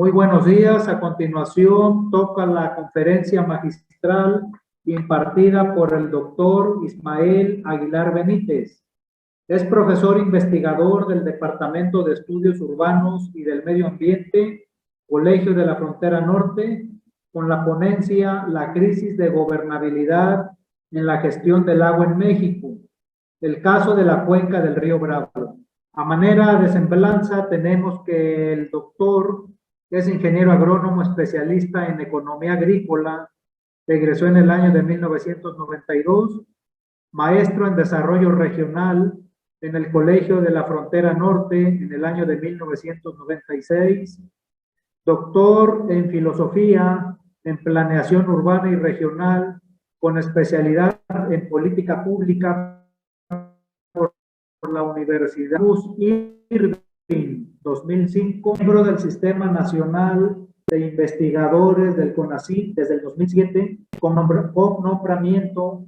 Muy buenos días. A continuación toca la conferencia magistral impartida por el doctor Ismael Aguilar Benítez. Es profesor investigador del Departamento de Estudios Urbanos y del Medio Ambiente, Colegio de la Frontera Norte, con la ponencia La crisis de gobernabilidad en la gestión del agua en México, el caso de la cuenca del río Bravo. A manera de semblanza tenemos que el doctor es ingeniero agrónomo especialista en economía agrícola, egresó en el año de 1992, maestro en desarrollo regional en el Colegio de la Frontera Norte en el año de 1996, doctor en filosofía en planeación urbana y regional con especialidad en política pública por la Universidad Irving 2005, miembro del Sistema Nacional de Investigadores del CONACYT desde el 2007, con nombramiento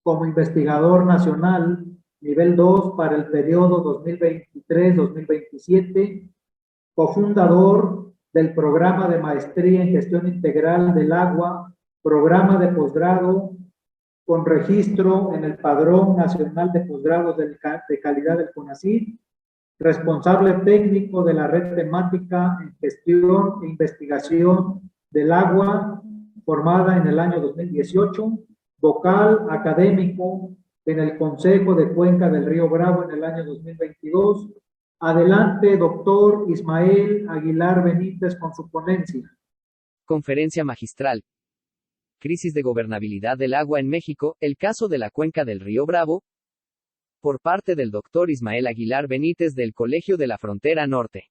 como investigador nacional nivel 2 para el periodo 2023-2027, cofundador del programa de maestría en gestión integral del agua, programa de posgrado con registro en el Padrón Nacional de Posgrados de Calidad del CONACYT, responsable técnico de la red temática en gestión e investigación del agua, formada en el año 2018, vocal académico en el Consejo de Cuenca del Río Bravo en el año 2022. Adelante, doctor Ismael Aguilar Benítez, con su ponencia. Conferencia magistral. Crisis de gobernabilidad del agua en México, el caso de la cuenca del río Bravo, por parte del doctor Ismael Aguilar Benítez del Colegio de la Frontera Norte.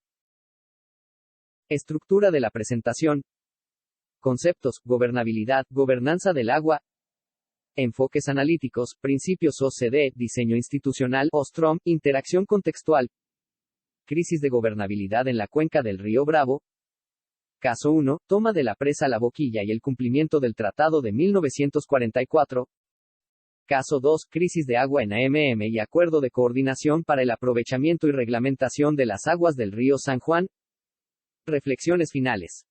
Estructura de la presentación. Conceptos: gobernabilidad, gobernanza del agua. Enfoques analíticos, principios OCDE, diseño institucional, OSTROM, interacción contextual. Crisis de gobernabilidad en la cuenca del río Bravo. Caso 1, toma de la presa La Boquilla y el cumplimiento del Tratado de 1944. Caso 2, crisis de agua en AMM y acuerdo de coordinación para el aprovechamiento y reglamentación de las aguas del río San Juan. Reflexiones finales.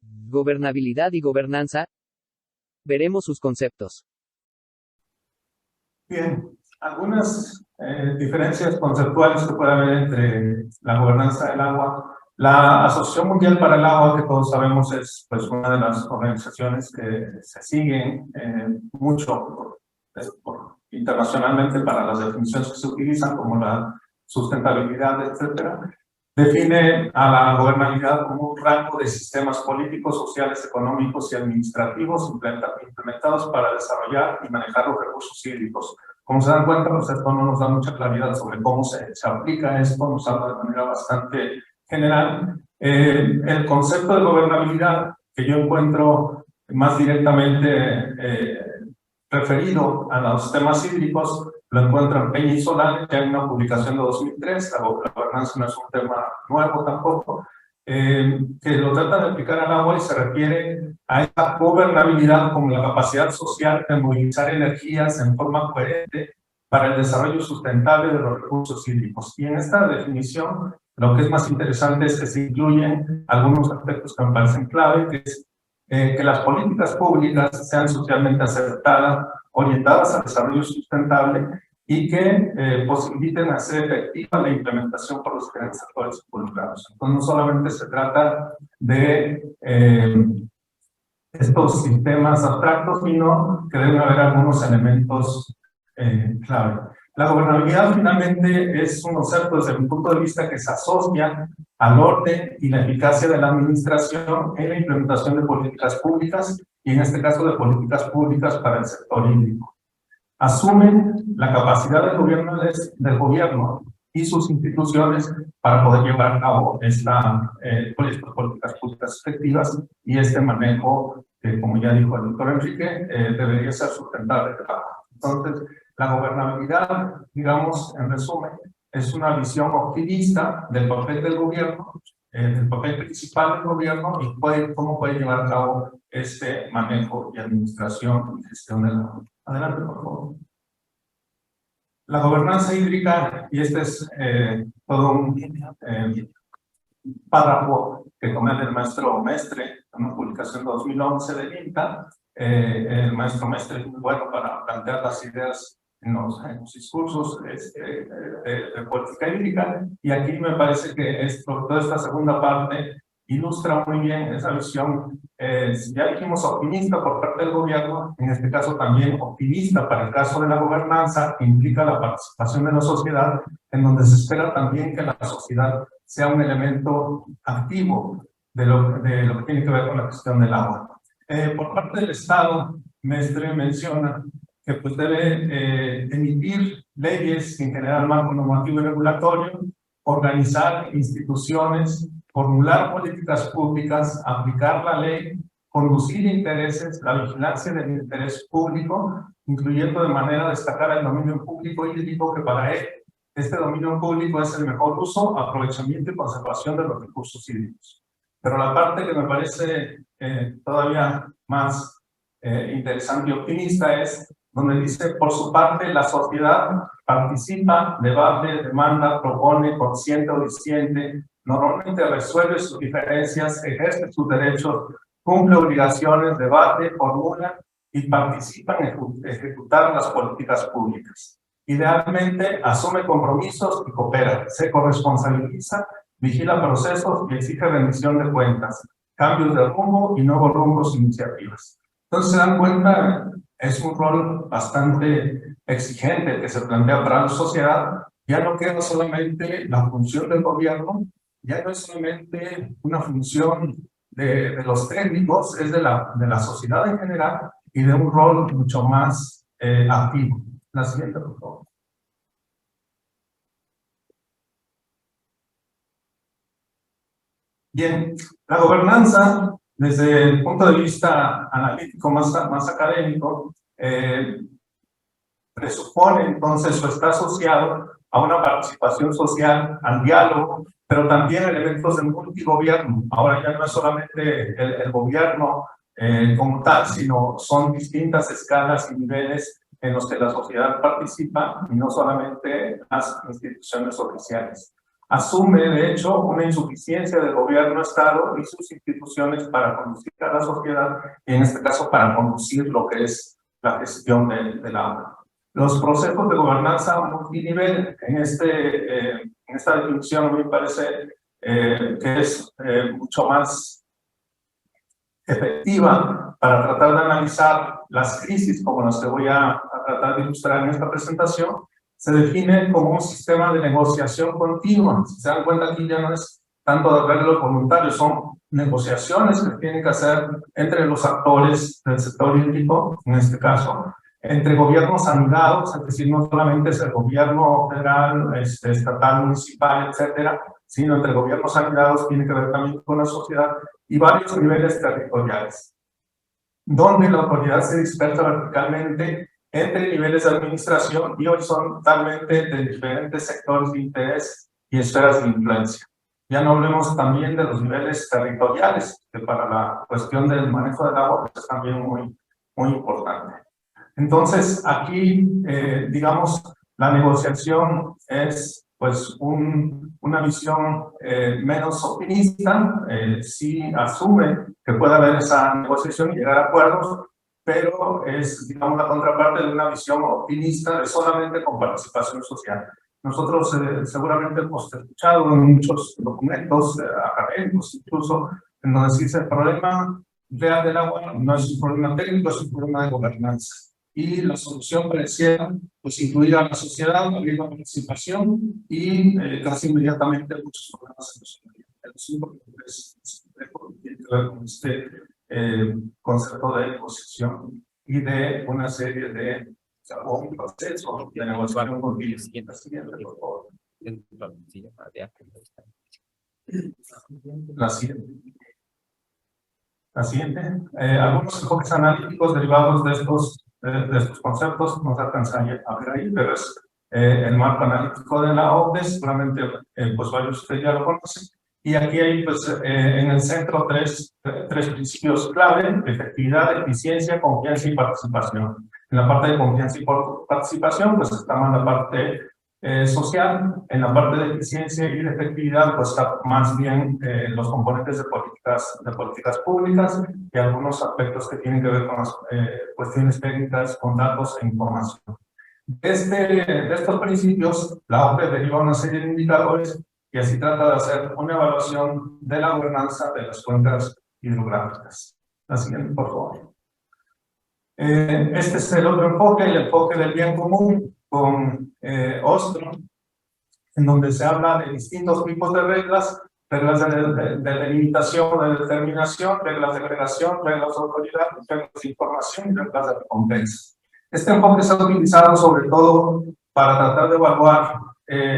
Gobernabilidad y gobernanza. Veremos sus conceptos. Bien, algunas diferencias conceptuales que puede haber entre la gobernanza del agua. La Asociación Mundial para el Agua, que todos sabemos es pues, una de las organizaciones que se siguen mucho internacionalmente para las definiciones que se utilizan, como la sustentabilidad, etcétera, define a la gobernabilidad como un rango de sistemas políticos, sociales, económicos y administrativos implementados para desarrollar y manejar los recursos hídricos. Como se dan cuenta, pues esto no nos da mucha claridad sobre cómo se aplica esto, nos habla de manera bastante general. El concepto de gobernabilidad que yo encuentro más directamente referido a los temas hídricos, lo encuentro en Peña y Solane, que hay una publicación de 2003, la gobernanza no es un tema nuevo tampoco, que lo trata de aplicar al agua y se refiere a esta gobernabilidad como la capacidad social de movilizar energías en forma coherente para el desarrollo sustentable de los recursos hídricos. Y en esta definición, lo que es más interesante es que se incluyen algunos aspectos que me parecen clave, que es que las políticas públicas sean socialmente acertadas, orientadas al desarrollo sustentable y que posibiliten hacer efectiva la implementación por los diferentes actores involucrados. Entonces, no solamente se trata de estos sistemas abstractos, sino que deben haber algunos elementos clave. La gobernabilidad finalmente es un concepto desde mi punto de vista que se asocia al orden y la eficacia de la administración en la implementación de políticas públicas y en este caso de políticas públicas para el sector hídrico. Asumen la capacidad del gobierno y sus instituciones para poder llevar a cabo estas políticas públicas efectivas y este manejo que, como ya dijo el doctor Enrique, debería ser sustentable. Entonces, la gobernabilidad, digamos, en resumen, es una visión optimista del papel del gobierno, del papel principal del gobierno y cómo puede llevar a cabo este manejo y administración y gestión del agua. Adelante, por favor. La gobernanza hídrica, y este es todo un párrafo que tomé del maestro Mestre, una publicación de 2011 del INTA. El maestro Mestre es muy bueno para plantear las ideas en los discursos de política hídrica, y aquí me parece que toda esta segunda parte ilustra muy bien esa visión, ya dijimos optimista por parte del gobierno, en este caso también optimista para el caso de la gobernanza, que implica la participación de la sociedad, en donde se espera también que la sociedad sea un elemento activo de lo que tiene que ver con la cuestión del agua. Por parte del Estado, Mestre menciona que pues debe emitir leyes que generan marco normativo y regulatorio, organizar instituciones, formular políticas públicas, aplicar la ley, conducir intereses, la vigilancia del interés público, incluyendo de manera destacada el dominio público hídrico, que para él este dominio público es el mejor uso, aprovechamiento y conservación de los recursos hídricos. Pero la parte que me parece todavía más interesante y optimista es donde dice: por su parte, la sociedad participa, debate, demanda, propone, consiente o disiente, normalmente resuelve sus diferencias, ejerce sus derechos, cumple obligaciones, debate, formula y participa en ejecutar las políticas públicas. Idealmente, asume compromisos y coopera, se corresponsabiliza, vigila procesos y exige rendición de cuentas, cambios de rumbo y nuevos rumbos e iniciativas. Entonces, se dan cuenta, es un rol bastante exigente que se plantea para la sociedad. Ya no queda solamente la función del gobierno, ya no es solamente una función de los técnicos, es de la sociedad en general y de un rol mucho más activo. La siguiente, por favor. Bien, la gobernanza, desde el punto de vista analítico más académico, presupone entonces o está asociado a una participación social, al diálogo, pero también elementos de multigobierno. Ahora ya no es solamente el gobierno como tal, sino son distintas escalas y niveles en los que la sociedad participa, y no solamente las instituciones oficiales. Asume, de hecho, una insuficiencia del gobierno-estado y sus instituciones para conducir a la sociedad, y en este caso para conducir lo que es la gestión del agua. Los procesos de gobernanza multinivel, en esta definición a mí me parece que es mucho más efectiva para tratar de analizar las crisis como las que voy a tratar de ilustrar en esta presentación. Se define como un sistema de negociación continua. Si se dan cuenta, aquí ya no es tanto de arreglos voluntarios, son negociaciones que tienen que hacer entre los actores del sector hídrico, en este caso, entre gobiernos anidados, es decir, no solamente es el gobierno federal, estatal, municipal, etcétera, sino entre gobiernos anidados, tiene que ver también con la sociedad y varios niveles territoriales, donde la autoridad se dispersa verticalmente entre niveles de administración y horizontalmente de diferentes sectores de interés y esferas de influencia. Ya no hablemos también de los niveles territoriales, que para la cuestión del manejo del agua pues, es también muy importante. Entonces, aquí, digamos, la negociación es pues una visión menos optimista, sí asume que puede haber esa negociación y llegar a acuerdos, pero es, digamos, la contraparte de una visión optimista de solamente con participación social. Nosotros seguramente hemos escuchado en muchos documentos académicos, incluso, en donde se dice el problema real del agua no es un problema técnico, es un problema de gobernanza. Y la solución pareciera pues, incluir a la sociedad, abrir la participación y casi inmediatamente muchos problemas en la sociedad. Tiene que ver con este concepto de negociación y de una serie de un proceso de negociación con el siguiente, por favor. La siguiente. Algunos enfoques analíticos derivados de estos conceptos no se alcanzan a ver ahí, pero es el marco analítico de la OCDE, seguramente pues varios de ustedes ya lo conocen. Y aquí hay pues, en el centro tres principios clave: efectividad, eficiencia, confianza y participación. En la parte de confianza y participación, pues está más la parte social. En la parte de eficiencia y de efectividad, pues está más bien los componentes de políticas públicas y algunos aspectos que tienen que ver con las cuestiones técnicas, con datos e información. De estos principios, la OPE deriva una serie de indicadores y así trata de hacer una evaluación de la gobernanza de las cuencas hidrográficas. La siguiente, por favor. Este es el otro enfoque, el enfoque del bien común con Ostrom, en donde se habla de distintos tipos de reglas, reglas de delimitación, de determinación, reglas de agregación, reglas de autoridad, reglas de información y reglas de recompensa. Este enfoque se ha utilizado sobre todo para tratar de evaluar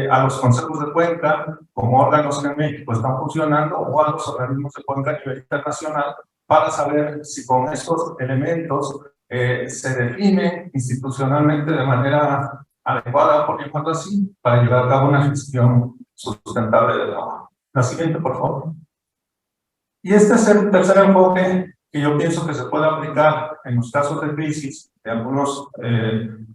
a los consejos de cuenca como órganos que en México están funcionando o a los organismos de cuenca a nivel internacional para saber si con estos elementos se define institucionalmente de manera adecuada, por ejemplo así, para llevar a cabo una gestión sustentable del agua. La siguiente, por favor. Y este es el tercer enfoque que yo pienso que se puede aplicar en los casos de crisis, de algunos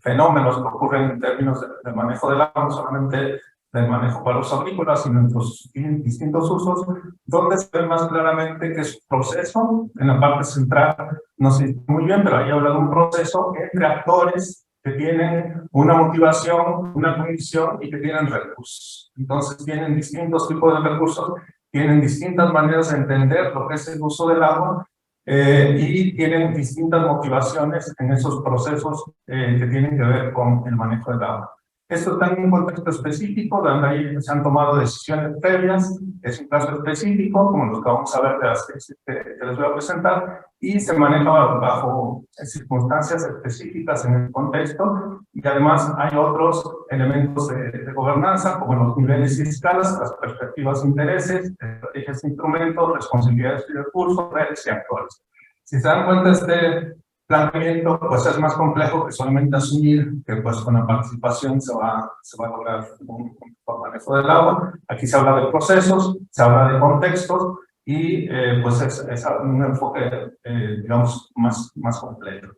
fenómenos que ocurren en términos de manejo del agua, no solamente del manejo para los agrícolas, sino en los distintos usos, donde se ve más claramente que es un proceso, en la parte central, no sé muy bien, pero ahí habla de un proceso entre actores que tienen una motivación, una condición y que tienen recursos. Entonces tienen distintos tipos de recursos, tienen distintas maneras de entender lo que es el uso del agua y tienen distintas motivaciones en esos procesos que tienen que ver con el manejo del agua. Esto está en un contexto específico, donde ahí se han tomado decisiones previas, es un caso específico, como los que vamos a ver de las que les voy a presentar, y se maneja bajo circunstancias específicas en el contexto, y además hay otros elementos de gobernanza, como los niveles y escalas, las perspectivas e intereses, estrategias e instrumentos, responsabilidades y recursos, redes y actores. Si se dan cuenta, este planteamiento pues es más complejo que solamente asumir que pues con la participación se va a lograr un manejo del agua. Aquí se habla de procesos, se habla de contextos y pues es un enfoque digamos más completo.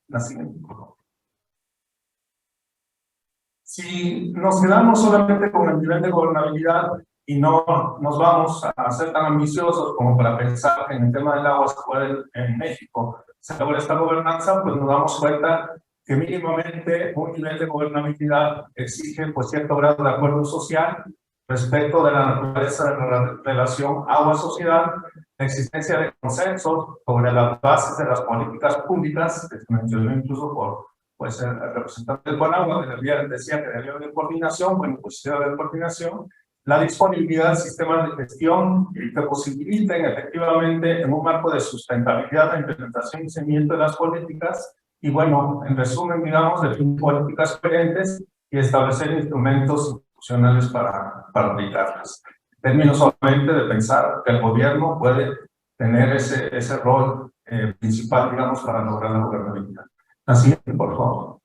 La siguiente, por favor. Si nos quedamos solamente con el nivel de gobernabilidad y no nos vamos a ser tan ambiciosos como para pensar en el tema del agua se puede en México se logra esta gobernanza, pues nos damos cuenta que mínimamente un nivel de gobernabilidad exige pues cierto grado de acuerdo social respecto de la naturaleza de la relación agua-sociedad, la existencia de consensos sobre las bases de las políticas públicas, que se mencionó incluso por pues, el representante del Conagua, que decía que debía haber coordinación, bueno, pues sí debe haber coordinación, la disponibilidad de sistemas de gestión que posibiliten efectivamente en un marco de sustentabilidad la implementación y seguimiento de las políticas y bueno, en resumen, digamos, definir políticas coherentes y establecer instrumentos institucionales para aplicarlas. En términos solamente de pensar que el gobierno puede tener ese rol principal, digamos, para lograr la gobernabilidad. La siguiente, por favor.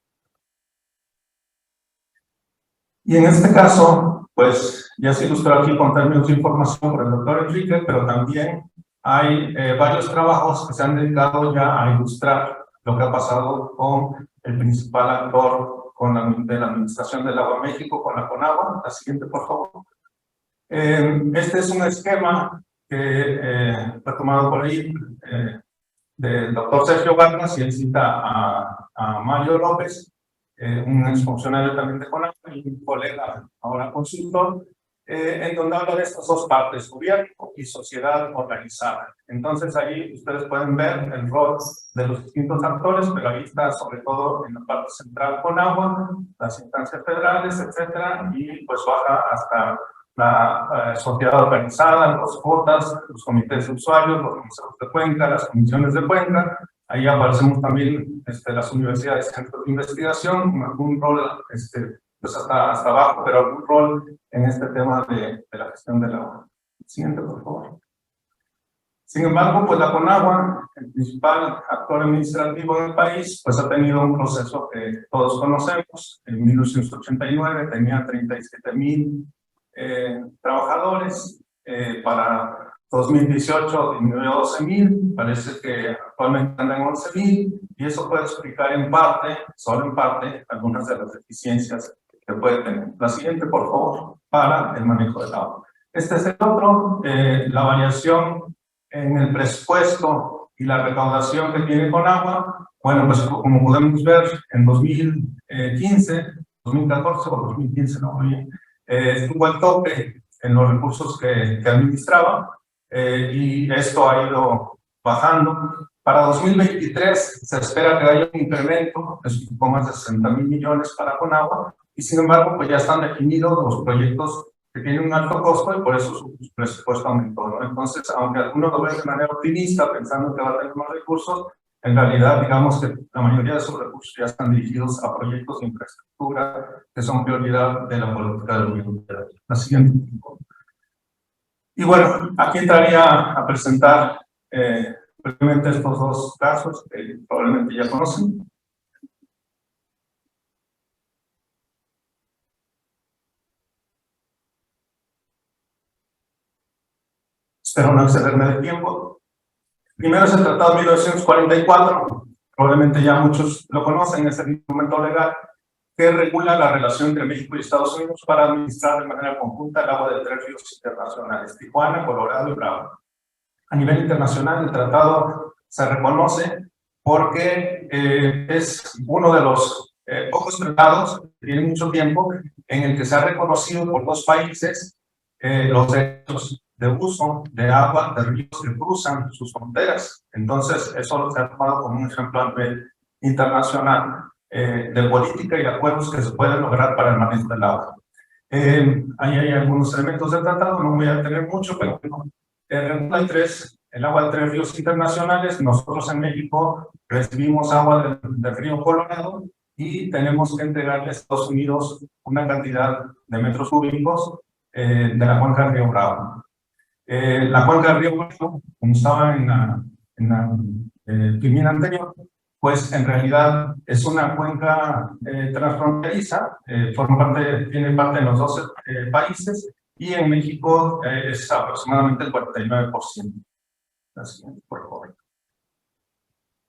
Y en este caso, pues ya se ilustró aquí con términos de información por el doctor Enrique, pero también hay varios trabajos que se han dedicado ya a ilustrar lo que ha pasado con el principal actor de la Administración del Agua en México, con la Conagua. La siguiente, por favor. Este es un esquema que fue tomado por ahí del doctor Sergio Vargas y él cita a Mario López, un exfuncionario también de Conagua y un colega ahora consultor, en donde habla de estas dos partes, gobierno y sociedad organizada. Entonces ahí ustedes pueden ver el rol de los distintos actores, pero ahí está sobre todo en la parte central Conagua, las instancias federales, etcétera, y pues baja hasta la sociedad organizada, los COTAS, los comités de usuarios, los consejos de cuenca, las comisiones de cuenca. Ahí aparecemos también las universidades, centros de investigación, algún rol, pues hasta abajo, pero algún rol en este tema de la gestión del agua. Siguiente, por favor. Sin embargo, pues la Conagua, el principal actor administrativo del país, pues ha tenido un proceso que todos conocemos. En 1989 tenía 37,000 trabajadores para 2018 disminuyó 12.000, parece que actualmente anda en 11.000, y eso puede explicar en parte, solo en parte, algunas de las deficiencias que puede tener. La siguiente, por favor, para el manejo del agua. Este es el otro, la variación en el presupuesto y la recaudación que tiene con agua. Bueno, pues como podemos ver, en 2015, 2014 o 2015, no muy bien, estuvo el tope en los recursos que administraba, y esto ha ido bajando. Para 2023 se espera que haya un incremento de un poco más de 60.000 millones para Conagua, y sin embargo pues ya están definidos los proyectos que tienen un alto costo y por eso su presupuesto aumentó, ¿no? Entonces, aunque algunos lo ven de manera optimista pensando que va a tener más recursos, en realidad digamos que la mayoría de esos recursos ya están dirigidos a proyectos de infraestructura que son prioridad de la política de la Unión Europea. La siguiente. Y bueno, aquí entraría a presentar brevemente estos dos casos que probablemente ya conocen. Espero no excederme de tiempo. Primero es el Tratado de 1944, probablemente ya muchos lo conocen, es el instrumento legal que regula la relación entre México y Estados Unidos para administrar de manera conjunta el agua de 3 ríos internacionales, Tijuana, Colorado y Bravo. A nivel internacional, el tratado se reconoce porque es uno de los pocos tratados que tiene mucho tiempo en el que se ha reconocido por dos países los derechos de uso de agua de ríos que cruzan sus fronteras. Entonces, eso se ha tomado como un ejemplo a nivel internacional de política y acuerdos que se pueden lograr para el manejo del agua. Ahí hay algunos elementos del tratado, no voy a tener mucho, pero el agua de 3 ríos internacionales. Nosotros en México recibimos agua del río Colorado y tenemos que entregarle a Estados Unidos una cantidad de metros cúbicos de la cuenca del río Bravo. La cuenca del río Bravo, como estaba en la primera anterior, pues en realidad es una cuenca transfronteriza, tiene parte de los 12 países, y en México es aproximadamente el 49%. La siguiente, por favor.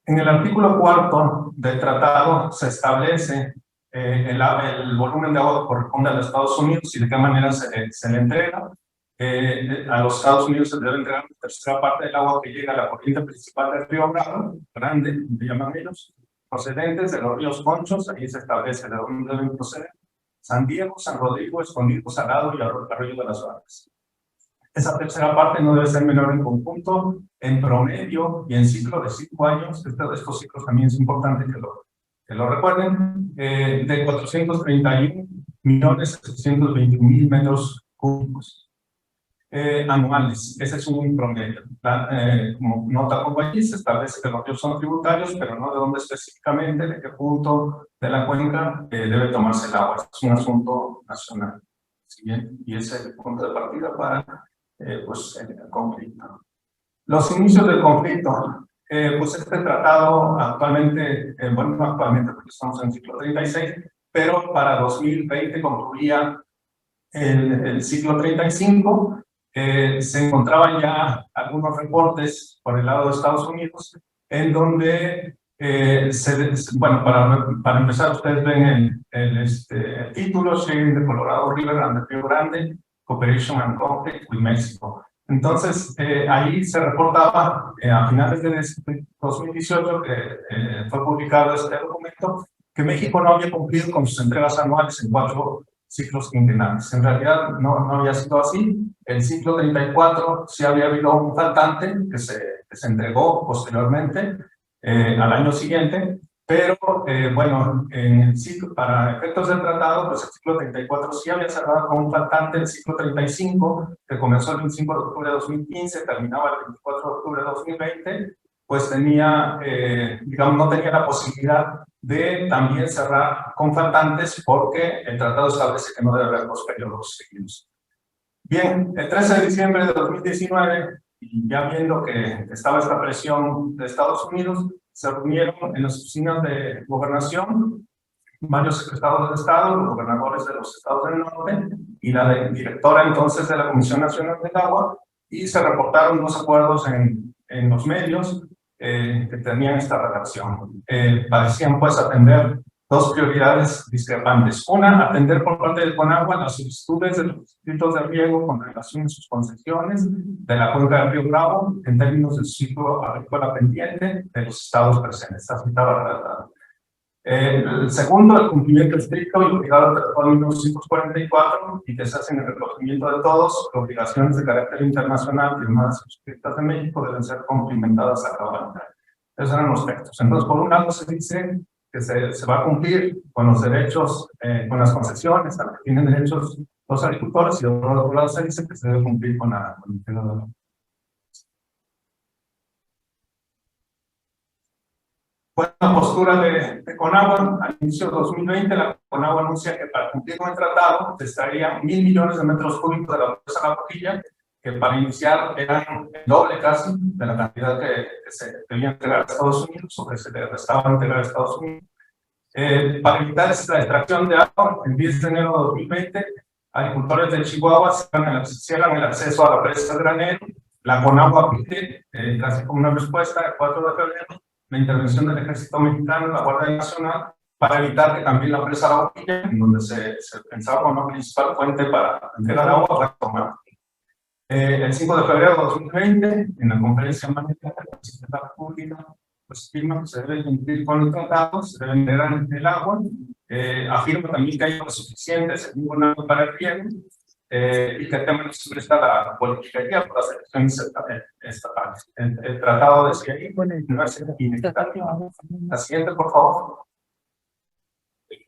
En el artículo 4 del tratado se establece el volumen de agua que corresponde a los Estados Unidos y de qué manera se le entrega. A los Estados Unidos se debe entregar la tercera parte del agua que llega a la corriente principal del río Bravo, grande, le llaman ellos, procedentes de los ríos Conchos. Ahí se establece de dónde deben proceder: San Diego, San Rodrigo, Escondido, Salado y Arroyo de las Vacas. Esa tercera parte no debe ser menor en conjunto, en promedio y en ciclo de 5 años. Estos ciclos también es importante que lo recuerden, de 431.721.000 metros cúbicos anuales. Ese es un promedio. Como nota pongo allí, se establece que los ríos son tributarios, pero no de dónde específicamente, de qué punto de la cuenca debe tomarse el agua. Es un asunto nacional. ¿Sí? Bien, y ese es el punto de partida para pues, el conflicto. Los inicios del conflicto. Pues este tratado actualmente, bueno, no actualmente porque estamos en el ciclo 36, pero para 2020 concluía el ciclo 35. Se encontraban ya algunos reportes por el lado de Estados Unidos en donde, bueno, para empezar, ustedes ven el título: Sharing the Colorado River and the Rio Grande, Cooperation and Conflict with Mexico. Entonces, ahí se reportaba a finales de 2018, que fue publicado este documento, que México no había cumplido con sus entregas anuales en 4 ciclos quinquenales. En realidad no había sido así. El ciclo 34 sí había habido un faltante que se entregó posteriormente al año siguiente, pero bueno, en el ciclo, para efectos del tratado, pues el ciclo 34 sí había cerrado con un faltante. El ciclo 35, que comenzó el 25 de octubre de 2015, terminaba el 24 de octubre de 2020, pues tenía, digamos, no tenía la posibilidad de también cerrar con faltantes, porque el tratado establece que no debe haber 2 periodos seguidos. Bien, el 13 de diciembre de 2019, y ya viendo que estaba esta presión de Estados Unidos, se reunieron en las oficinas de gobernación varios secretarios de Estado, los gobernadores de los estados del norte y la directora entonces de la Comisión Nacional del Agua, y se reportaron dos acuerdos en los medios que tenían esta redacción. Parecían pues atender dos prioridades discrepantes. Una, atender por parte del CONAGUA las solicitudes de los distritos de riego con relación a sus concesiones de la cuenca del Río Bravo en términos del ciclo agrícola pendiente de los estados presentes. Esta estaba redactada. El segundo, el cumplimiento estricto y obligado del Tratado de 1944 y que se hace en el reconocimiento de todos, obligaciones de carácter internacional firmadas y suscritas en México deben ser cumplimentadas a cabalidad. Esos eran los textos. Entonces, por un lado se dice que se va a cumplir con los derechos, con las concesiones a las que tienen derechos los agricultores, y por otro lado se dice que se debe cumplir con la política de la. Fue la postura de CONAGUA al inicio de 2020. La CONAGUA anuncia que para cumplir con el tratado estaría 1.000 millones de metros cúbicos de la presa La Boquilla, que para iniciar eran el doble casi de la cantidad que se debía entregar a Estados Unidos o que se le restaba entregar a Estados Unidos. Para evitar la extracción de agua, el 10 de enero de 2020, agricultores de Chihuahua cierran el acceso a la presa Granero. La CONAGUA pide, casi como una respuesta, el 4 de febrero, la intervención del Ejército Mexicano, la Guardia Nacional, para evitar que también la presa La Boquilla, en donde se pensaba como una principal fuente para entregar agua, fuera tomada. El 5 de febrero de 2020, en la conferencia magnética de la Presidencia de la República, pues afirma que se debe cumplir con el tratado, se debe entregar el agua, afirma también que hay agua suficiente, según agua para el riego, y que el tema no se presta la politiquería por las elecciones estatales. El tratado decía ahí, no es inequitativo. La siguiente, por favor.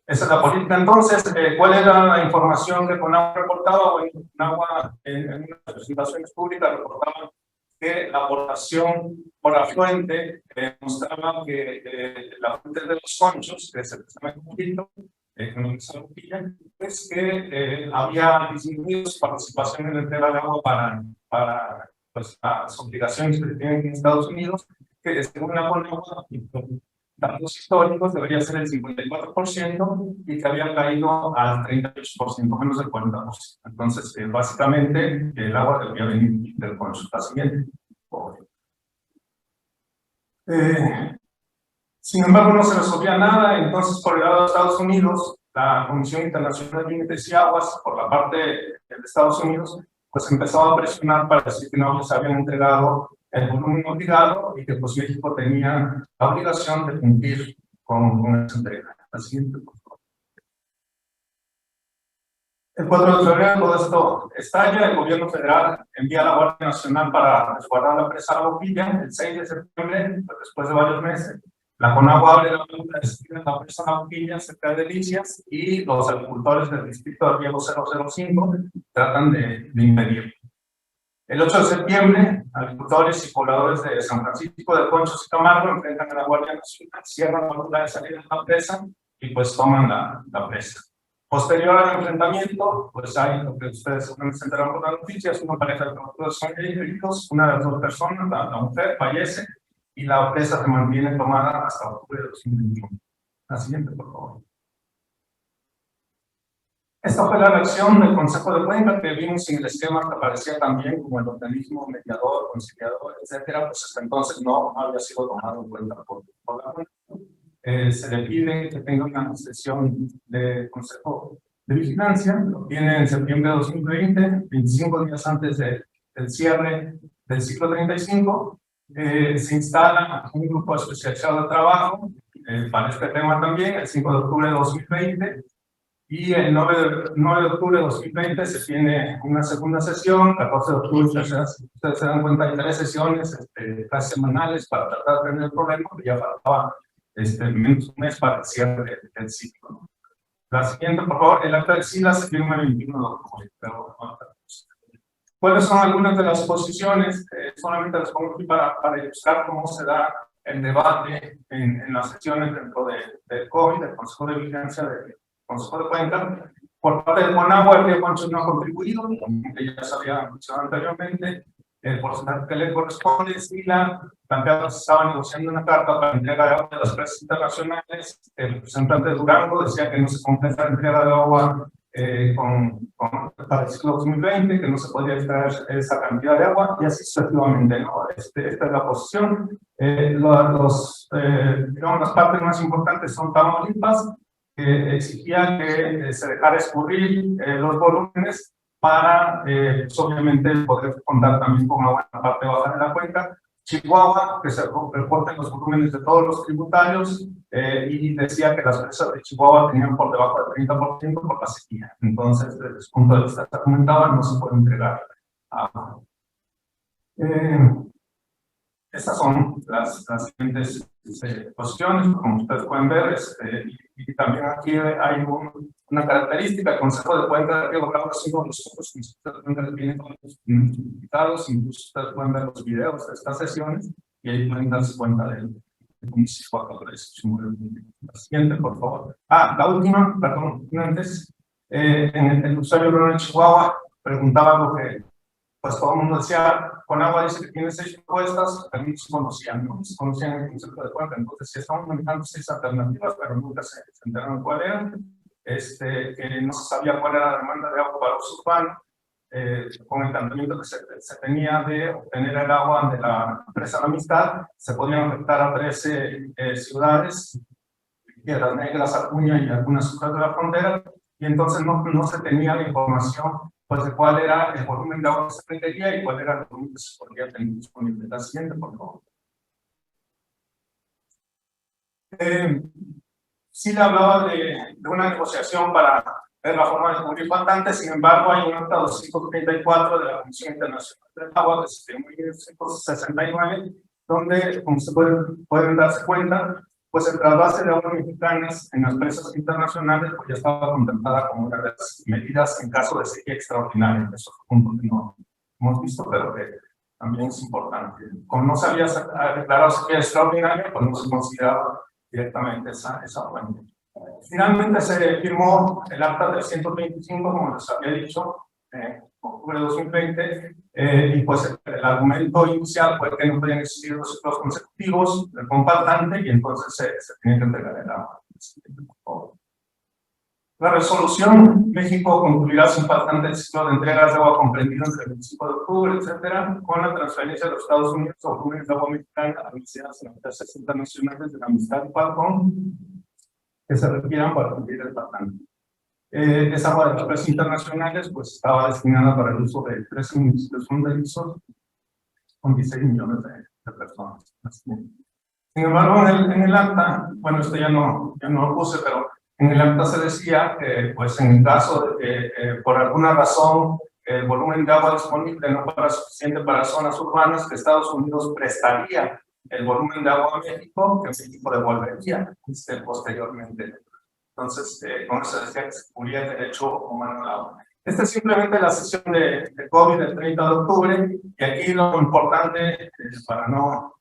Esa es la política. Entonces, ¿cuál era la información que CONAGUA reportaba? Bueno, CONAGUA en unas presentaciones públicas reportaba que la aportación por afluente mostraba que la fuente de los conchos, que es el que se llama conflicto, es que había disminuido su participación en la entrega de agua para pues, las obligaciones que tienen en Estados Unidos, que según la CONAGUA, datos históricos, debería ser el 54% y que había caído al 38%, menos del 40%. Entonces, básicamente, el agua debería venir del consumo. La siguiente. Sin embargo, no se resolvía nada. Entonces, por el lado de Estados Unidos, la Comisión Internacional de Límites y Aguas, por la parte de Estados Unidos, pues empezaba a presionar para decir que no les habían entregado el volumen obligado y que pues México tenía la obligación de cumplir con esa entrega. La siguiente, por favor. El 4 de febrero todo esto estalla, el gobierno federal envía a la Guardia Nacional para resguardar la presa La Boquilla. El 6 de septiembre, pues después de varios meses, la CONAGUA abre la planta de la presa La Boquilla cerca de Delicias y los agricultores del distrito de riego 005 tratan de impedirlo. El 8 de septiembre, agricultores y pobladores de San Francisco de Conchos y Camargo enfrentan a la Guardia Nacional, cierran la ruta de salida de la presa y pues toman la presa. Posterior al enfrentamiento, pues hay lo que ustedes seguramente se enteraron por las noticias, una pareja de productores son heridos, una de las dos personas, la mujer, fallece y la presa se mantiene tomada hasta octubre de 2021. La siguiente, por favor. Esta fue la reacción del Consejo de Cuenca, que vimos en el esquema que aparecía también como el organismo mediador, conciliador, etcétera, pues hasta entonces no había sido tomado en cuenta por la Cuenca. Se le pide que tenga una sesión de Consejo de Vigilancia, lo tiene en septiembre de 2020, 25 días antes del cierre del ciclo 35, se instala un grupo especializado de trabajo para este tema también, el 5 de octubre de 2020, y el 9 de octubre de 2020 se tiene una segunda sesión, 14 de octubre ustedes se dan cuenta de 3 sesiones casi semanales para tratar de tener el problema, que ya faltaba menos un mes para el cierre del ciclo. La siguiente, por favor, el acta de SILA se firma el 21 de octubre. ¿Cuáles son algunas de las posiciones? Solamente las pongo aquí para ilustrar cómo se da el debate en las sesiones dentro del COVID, del Consejo de Vigilancia del Consejo de Cuenca. Por parte de CONAGUA, el río Conchos no ha contribuido, como ya se había mencionado anteriormente. El porcentaje que le corresponde, SILA planteaba que se estaba negociando una carta para entrega de agua de las presas internacionales. El representante de Durango decía que no se completa la entrega de agua para el ciclo 2020, que no se podía extraer esa cantidad de agua, y así sucesivamente, ¿no? Esta es la posición. Digamos, las partes más importantes son Tamaulipas, que exigía que se dejara escurrir los volúmenes para, pues, obviamente, poder contar también con una buena parte baja de la cuenca. Chihuahua, que se reporten los volúmenes de todos los tributarios, y decía que las presas de Chihuahua tenían por debajo del 30% por la sequía. Entonces, desde su punto de vista, se comentaba, no se puede entregar agua. Estas son las siguientes posiciones, como ustedes pueden ver, y también aquí hay una característica: el Consejo de Cuenca de Río Bravo ha sido los ojos que ustedes pueden ver, tienen todos los invitados, incluso ustedes pueden ver los videos de estas sesiones y ahí pueden darse cuenta de cómo se fue a acabar eso. La siguiente, por favor. La última, perdón, antes, en el usuario rural de Chihuahua preguntaba algo que pues todo el mundo decía: Conagua dice que tiene 6 propuestas, pero no se conocían, ¿no? Se conocían el concepto de cuenca. Entonces, sí, estamos manejando 6 alternativas, pero nunca se enteraron cuál eran. No se sabía cuál era la demanda de agua para uso urbano, con el planteamiento que se tenía de obtener el agua de la presa La Amistad. Se podían afectar a 13 ciudades, Piedras Negras, Acuña y algunas otras de la frontera, y entonces no se tenía la información pues de cuál era el volumen de agua que se prendería y cuál era el volumen que se podría tener disponible. La siguiente, por favor. Sí le hablaba de una negociación para ver la forma de cubrir faltantes. Sin embargo, hay un acta 234 de la Comisión Internacional del Agua de 1969, donde, como se pueden darse cuenta, pues el trasvase de aguas mexicanas en las presas internacionales pues ya estaba contemplada como una de las medidas en caso de sequía extraordinaria. Eso es un punto que no hemos visto, pero que también es importante. Como no se había declarado sequía extraordinaria, pues no se consideraba directamente esa fuente. Finalmente se firmó el acta 325, como les había dicho, en octubre de 2020, y pues el argumento inicial fue que no podían existir 2 ciclos consecutivos con faltante, y entonces se tenía que entregar el agua. La resolución: México concluirá sin faltante el ciclo de entregas de agua comprendido entre el 25 de octubre, etcétera, con la transferencia de los Estados Unidos a volúmenes de agua mexicana a las empresas internacionales de La Amistad y Falcón que se requieran para cumplir el faltante. Esa agua de las presas internacionales pues estaba destinada para el uso de 13 municipios fronterizos con 16 millones de personas. Sin embargo, en el acta, bueno, esto ya no lo puse, pero en el acta se decía que, pues, en el caso de que por alguna razón el volumen de agua disponible no fuera suficiente para zonas urbanas, que Estados Unidos prestaría el volumen de agua a México, que México devolvería posteriormente. Entonces, con eso decía que se cubría el derecho humano al agua. Esta es simplemente la sesión de COVID del 30 de octubre, y aquí lo importante, para no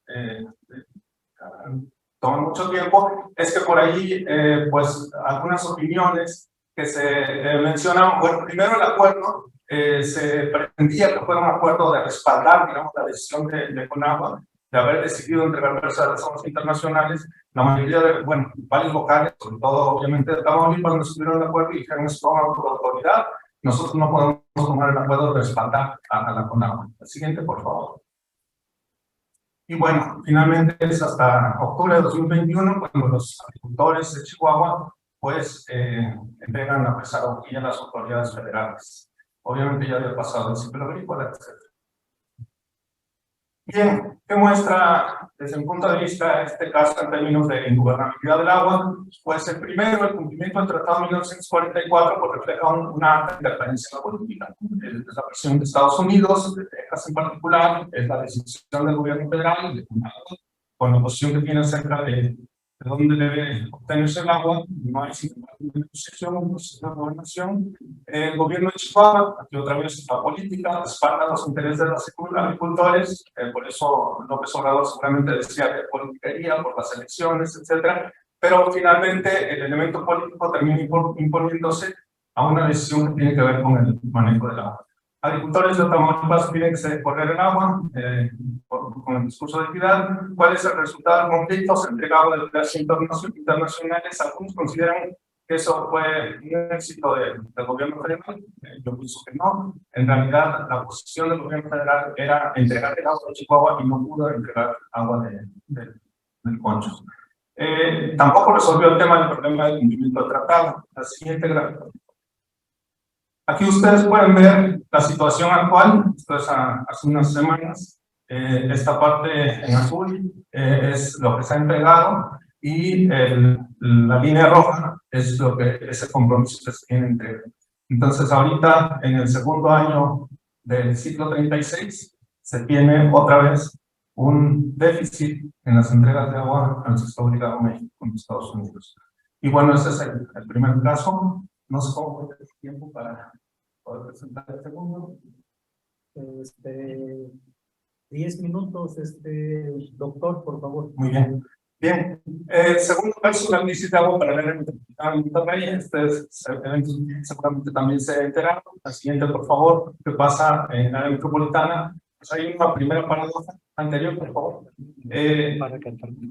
tomar mucho tiempo, es que por allí, pues, algunas opiniones que se mencionan. Bueno, primero el acuerdo, se pretendía que fuera un acuerdo de respaldar, digamos, la decisión de Conagua de haber decidido entregar presas a las zonas internacionales. La mayoría de, bueno, varios locales, sobre todo obviamente de Tamaulipas, no estuvieron de acuerdo y dijeron: es una autoridad, nosotros no podemos tomar el acuerdo de respaldar a la Conagua. La siguiente, por favor. Y bueno, finalmente es hasta octubre de 2021 cuando los agricultores de Chihuahua pues entregan la presa a las autoridades federales. Obviamente ya había pasado el ciclo agrícola, etc. Bien, ¿qué muestra desde mi punto de vista este caso en términos de ingobernabilidad del agua? Pues el primero, el cumplimiento del Tratado de 1944, pues refleja una alta interferencia en la política. Es la presión de Estados Unidos, de Texas en particular, es la decisión del gobierno federal, de Conagua, con la posición que tiene acerca de dónde debe obtenerse el agua. No hay sin embargo una negociación, un proceso de gobernación. El gobierno de Chihuahua, aquí otra vez la política, respalda los intereses de los agricultores. Por eso López Obrador seguramente decía que politiquería por las elecciones, etcétera. Pero finalmente el elemento político termina imponiéndose a una decisión que tiene que ver con el manejo del agua. Agricultores de Tamaulipas piden que se dé correr el agua con el discurso de equidad. ¿Cuál es el resultado del conflicto? Se entrega agua de las internacionales. Algunos consideran que eso fue un éxito del gobierno federal. Yo pienso que no. En realidad, la posición del gobierno federal era entregar el agua de Chihuahua y no pudo entregar agua del Conchos. Tampoco resolvió el tema del problema del cumplimiento del tratado. La siguiente gráfica. Aquí ustedes pueden ver la situación actual. Esto es hace unas semanas. Esta parte en azul es lo que se ha entregado y la línea roja es lo que ese compromiso que se tiene entre. Entonces ahorita en el segundo año del ciclo 36 se tiene otra vez un déficit en las entregas de agua al sector obligado México con Estados Unidos. Y bueno, ese es el primer caso. No sé cómo voy a tener tiempo para poder presentar el segundo. 10 minutos, doctor, por favor. Muy bien. Bien, el segundo caso es la crisis de agua para el área metropolitana de Monterrey. Ustedes seguramente también se enteraron. La siguiente, por favor, ¿qué pasa en la área metropolitana? Pues hay una primera paradoja anterior, por favor.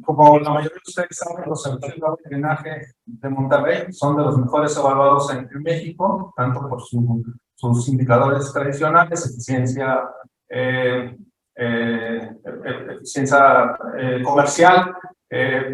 Como la mayoría de ustedes saben, los servicios de agua y drenaje de Monterrey son de los mejores evaluados en México, tanto por sus indicadores tradicionales, eficiencia comercial,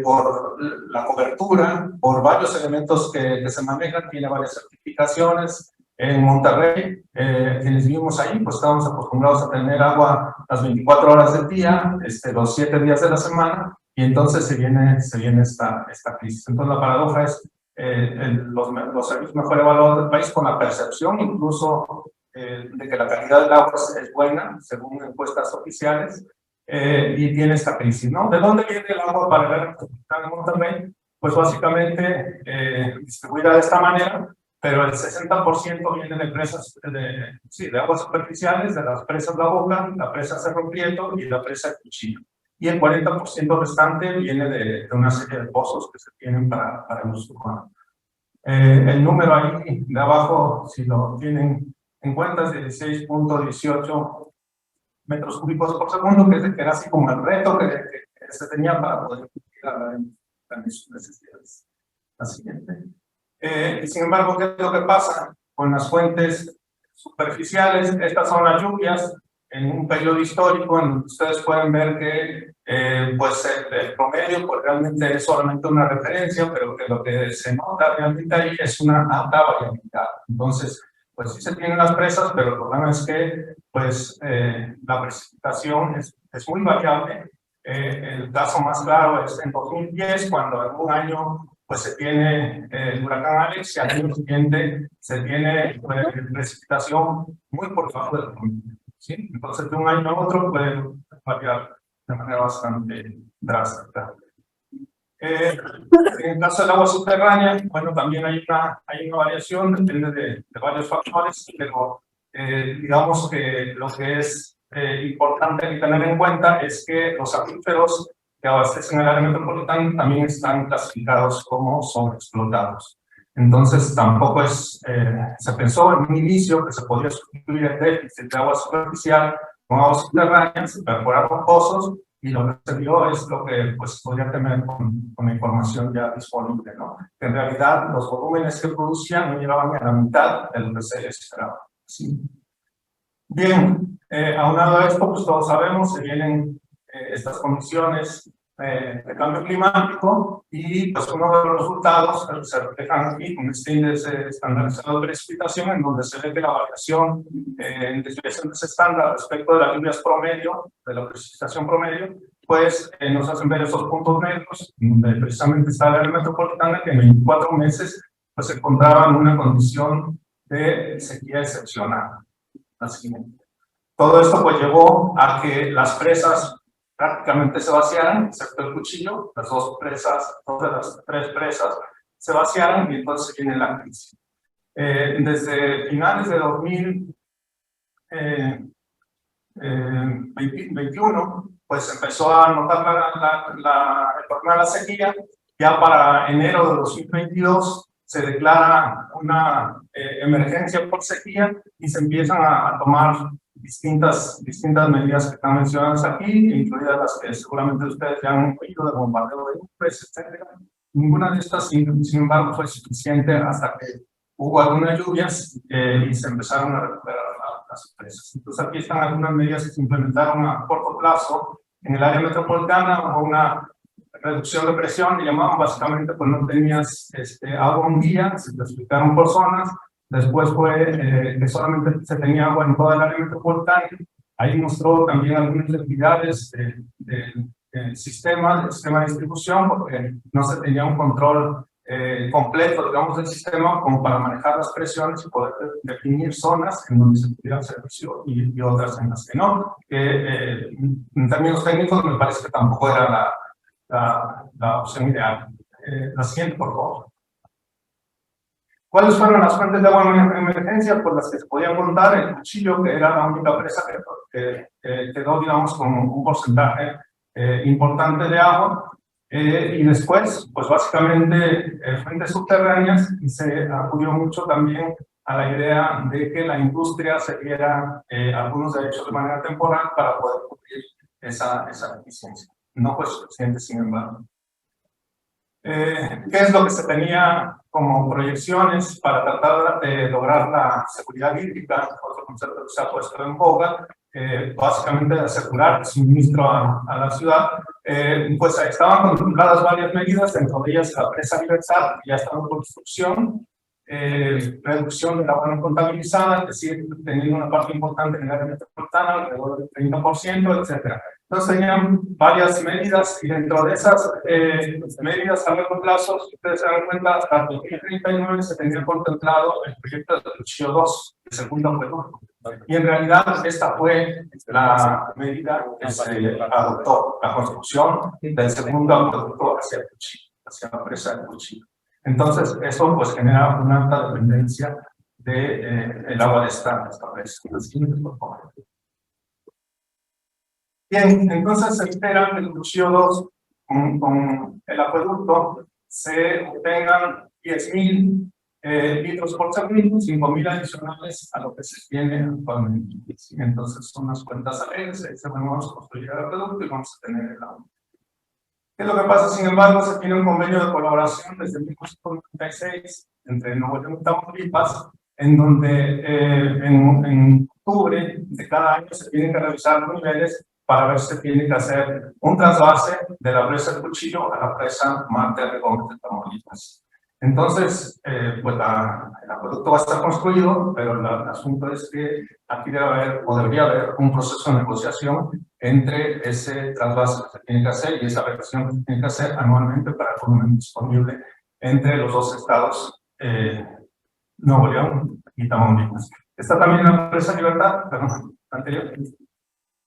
por la cobertura, por varios elementos que se manejan. Tiene varias certificaciones. En Monterrey, quienes vivimos ahí, pues estamos acostumbrados a tener agua las 24 horas del día, los 7 días de la semana, y entonces se viene esta crisis. Entonces la paradoja es los servicios mejor evaluados del país, con la percepción incluso de que la calidad del agua es buena, según encuestas oficiales, y tiene esta crisis, ¿no? ¿De dónde viene el agua para el área metropolitana de Monterrey? Pues básicamente distribuida de esta manera, pero el 60% viene de presas, de aguas superficiales, de las presas La Boca, la presa Cerro Prieto y la presa Cuchillo. Y el 40% restante viene de una serie de pozos que se tienen para el uso humano. El número ahí de abajo, si lo tienen en cuenta, es de 16.18 metros cúbicos por segundo, que era así como el reto que se tenía para poder cumplir sus necesidades. La siguiente. Y sin embargo, ¿qué es lo que pasa con las fuentes superficiales? Estas son las lluvias en un periodo histórico en donde ustedes pueden ver que pues el promedio pues realmente es solamente una referencia, pero que lo que se nota realmente ahí es una alta variabilidad. Entonces, pues sí se tienen las presas, pero el problema es que pues la precipitación es muy variable. El caso más claro es en 2010, cuando en un año pues se tiene el huracán Alex, y al año siguiente se tiene precipitación muy por debajo del promedio, ¿sí? Entonces de un año a otro puede variar de manera bastante drástica. En el caso del agua subterránea, bueno, también hay una variación, depende de varios factores, pero digamos que lo que es importante tener en cuenta es que los acuíferos que abastecen el área metropolitana también están clasificados como sobreexplotados. Entonces tampoco se pensó en un inicio que se podía sustituir el déficit de agua superficial con agua subterránea, se perforaron pozos, y lo que se vio es lo que pues podría tener con la información ya disponible, ¿no? Que en realidad los volúmenes que producían no llegaban a la mitad de lo que se esperaba. ¿Sí? Bien, aunado a esto, pues todos sabemos, se vienen estas condiciones de cambio climático, y pues uno de los resultados se reflejan aquí con este índice estandarizado de precipitación, en donde se ve que la variación en desviaciones estándar respecto de las lluvias promedio, de la precipitación promedio, pues nos hacen ver esos puntos negros, donde precisamente está la área metropolitana, que en 24 meses pues se encontraba en una condición de sequía excepcional. La siguiente. Todo esto pues llevó a que las presas prácticamente se vaciaran, excepto el Cuchillo. Las dos de las tres presas se vaciaran, y entonces viene la crisis. Desde finales de 2021, pues empezó a notar el problema de la sequía. Ya para enero de 2022 se declara una emergencia por sequía, y se empiezan a tomar distintas medidas que están mencionadas aquí, incluidas las que seguramente ustedes ya han oído, de bombardeo de nubes, etc. Ninguna de estas, sin embargo, fue suficiente hasta que hubo algunas lluvias y se empezaron a recuperar las presas. Entonces aquí están algunas medidas que se implementaron a corto plazo. En el área metropolitana hubo una reducción de presión, le llamaban básicamente, pues no tenías agua un día, se clasificaron por zonas. Después fue que solamente se tenía agua en toda el área metropolitana. Ahí mostró también algunas debilidades del sistema de distribución, porque no se tenía un control completo, digamos, del sistema como para manejar las presiones y poder definir zonas en donde se pudiera hacer servicio y otras en las que no. En términos técnicos me parece que tampoco era la opción ideal. La siguiente, por favor. ¿Cuáles fueron las fuentes de agua en emergencia? Pues las que se podían contar, el Cuchillo, que era la única presa que quedó, digamos, con un porcentaje importante de agua. Y después, pues básicamente fuentes subterráneas, y se acudió mucho también a la idea de que la industria se diera algunos derechos de manera temporal para poder cubrir esa deficiencia. No fue suficiente, sin embargo. ¿Qué es lo que se tenía como proyecciones para tratar de lograr la seguridad hídrica? Otro concepto que se ha puesto en boga, básicamente de asegurar el suministro a la ciudad. Pues estaban contempladas varias medidas, dentro de ellas la presa Libertad, que ya estaba en construcción, reducción del agua no contabilizada, es decir, teniendo una parte importante en el área metropolitana, alrededor del 30%, etc. Entonces tenían varias medidas, y dentro de esas medidas a largo plazo, si ustedes se dan cuenta, hasta 2039 se tenía contemplado el proyecto de Cuchillo 2, el segundo acueducto. Y en realidad esta fue la medida que se adoptó, la construcción del segundo acueducto hacia el Cuchillo, hacia la presa del Cuchillo. Entonces, eso pues genera una alta dependencia del agua de esta presa. Bien, entonces se espera que el Cuchillo 2 con el acueducto se obtengan 10.000 litros por segundo, 5.000 adicionales a lo que se tiene actualmente. Entonces son las cuentas alegres, se vamos a construir el acueducto y vamos a tener el agua. ¿Qué es lo que pasa? Sin embargo, se tiene un convenio de colaboración desde 1996 entre Nuevo León y Tamaulipas, en donde en octubre de cada año se tienen que revisar los niveles para ver si se tiene que hacer un trasvase de la presa del Cuchillo a la presa Marte de Gómez de Tamaulipas. Entonces, pues el acueducto va a estar construido, pero el asunto es que aquí debe haber, o debería haber, un proceso de negociación entre ese trasvase que se tiene que hacer y esa revisión que se tiene que hacer anualmente para el volumen disponible entre los dos estados, Nuevo León y Tamaulipas. Está también la presa Libertad, perdón, anterior.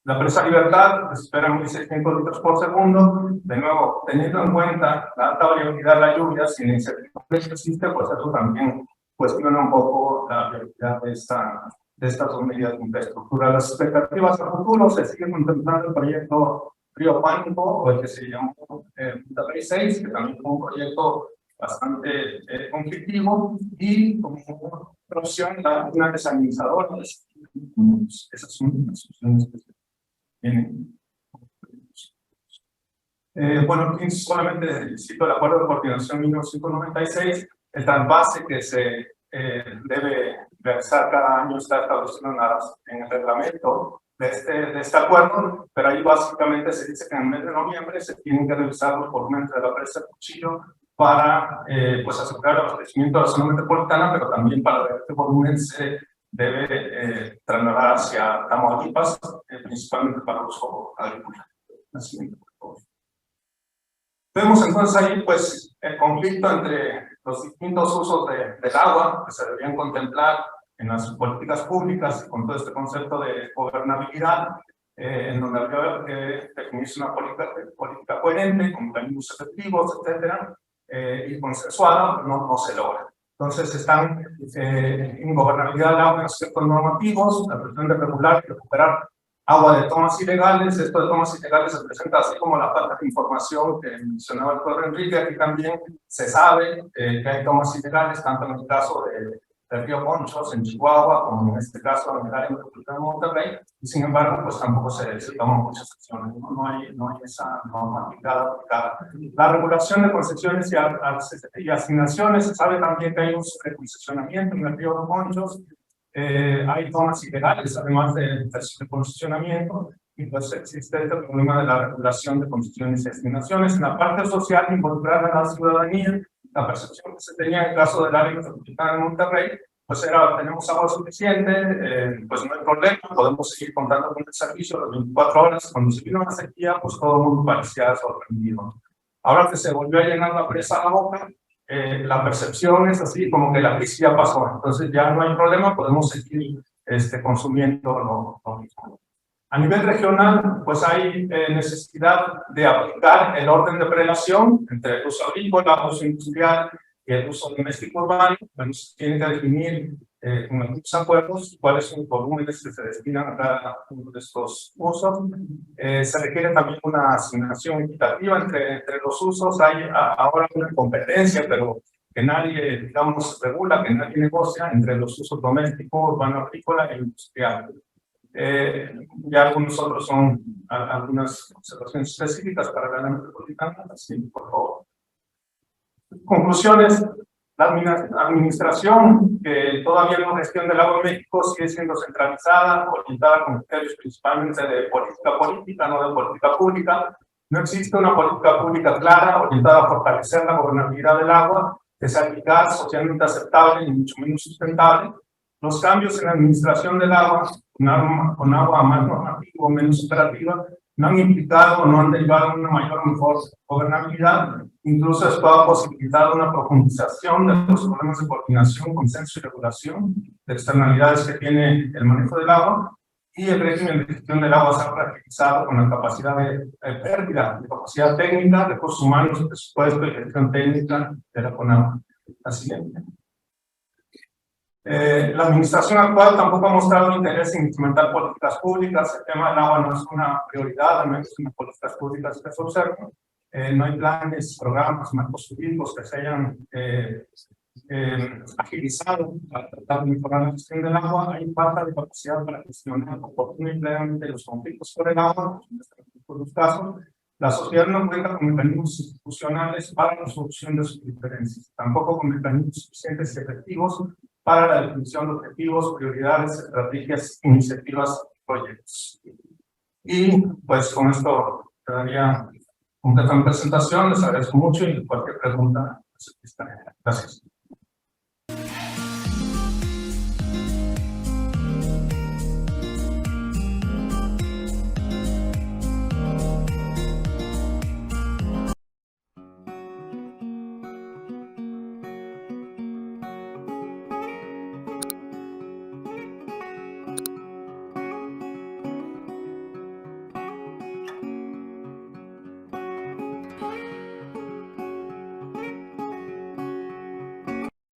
La presa Libertad espera 1.600 litros por segundo. De nuevo, teniendo en cuenta la alta variabilidad de las lluvias y la incertidumbre que existe, pues eso también cuestiona un poco la viabilidad de estas dos medidas de infraestructura. Las expectativas a futuro: se sigue contemplando el proyecto Río Pánico, o el que se llamó Rey 6, que también fue un proyecto bastante conflictivo, y como opción una desalinizadora. Esas son las opciones que se tienen. Bueno, aquí solamente cito el Acuerdo de Coordinación 1996, el trasvase que se debe realizar cada año está establecido en el reglamento de este acuerdo, pero ahí básicamente se dice que en el mes de noviembre se tienen que revisar los volúmenes de la presa Cuchillo para pues asegurar el abastecimiento de la zona metropolitana, pero también para ver qué volumen se debe trasladar hacia Tamaulipas, principalmente para uso agrícola. Vemos entonces ahí pues el conflicto entre los distintos usos del agua que se deberían contemplar en las políticas públicas, con todo este concepto de gobernabilidad, en donde habría que definirse una política coherente, con mecanismos efectivos, etcétera, y consensuada, no se logra. Entonces están en gobernabilidad del agua en aspectos normativos, la cuestión de regular y recuperar agua de tomas ilegales. Esto de tomas ilegales se presenta así como la falta de información que mencionaba el doctor Enrique. Aquí también se sabe que hay tomas ilegales, tanto en el caso del río Conchos, en Chihuahua, como en este caso en el área metropolitana de Monterrey, y sin embargo, pues tampoco se toman muchas acciones, no hay esa norma aplicada. La regulación de concesiones y asignaciones, se sabe también que hay un reconcesionamiento en el río Conchos, hay zonas ilegales, además de concesionamiento, y pues existe el problema de la regulación de concesiones y asignaciones. En la parte social, involucrar a la ciudadanía, la percepción que se tenía en el caso del área metropolitana de Monterrey, pues era, tenemos agua suficiente, pues no hay problema, podemos seguir contando con el servicio las 24 horas. Cuando se vino la sequía, pues todo el mundo parecía sorprendido. Ahora que se volvió a llenar la presa a la boca, la percepción es así, como que la crisis ya pasó, entonces ya no hay problema, podemos seguir consumiendo lo mismo. A nivel regional, pues hay necesidad de aplicar el orden de prelación entre el uso agrícola, el uso industrial y el uso doméstico urbano. Bueno, se tiene que definir con algunos acuerdos cuáles son los volúmenes que se destinan a cada uno de estos usos. Se requiere también una asignación equitativa entre los usos. Hay ahora una competencia, pero que nadie, digamos, regula, que nadie negocia entre los usos doméstico, urbano, agrícola e industrial. Ya algunos otros son algunas observaciones específicas para la área metropolitana, así por favor. Conclusiones. La administración, que todavía no gestión del agua en México, sigue siendo centralizada, orientada con criterios principalmente de política, no de política pública. No existe una política pública clara, orientada a fortalecer la gobernabilidad del agua, que sea eficaz, socialmente aceptable y mucho menos sustentable. Los cambios en la administración del agua, con agua más normativa o menos operativa, no han implicado o no han derivado en una mayor o mejor gobernabilidad. Incluso esto ha posibilitado una profundización de los problemas de coordinación, consenso y regulación de externalidades que tiene el manejo del agua, y el régimen de gestión del agua se ha practicado con la capacidad de pérdida de capacidad técnica, recursos humanos, presupuesto y gestión técnica de la CONAGUA. La siguiente. La administración actual tampoco ha mostrado interés en implementar políticas públicas. El tema del agua no es una prioridad, al menos en las políticas públicas que se observan. No hay planes, programas, marcos jurídicos que se hayan agilizado para tratar de mejorar la gestión del agua. Hay falta de capacidad para gestionar oportunamente y plenamente los conflictos por el agua. En los casos, la sociedad no cuenta con mecanismos institucionales para la solución de sus diferencias, tampoco con mecanismos suficientes y efectivos para la definición de objetivos, prioridades, estrategias, iniciativas y proyectos. Y pues con esto quedaría completa mi presentación. Les agradezco mucho y cualquier pregunta. Gracias.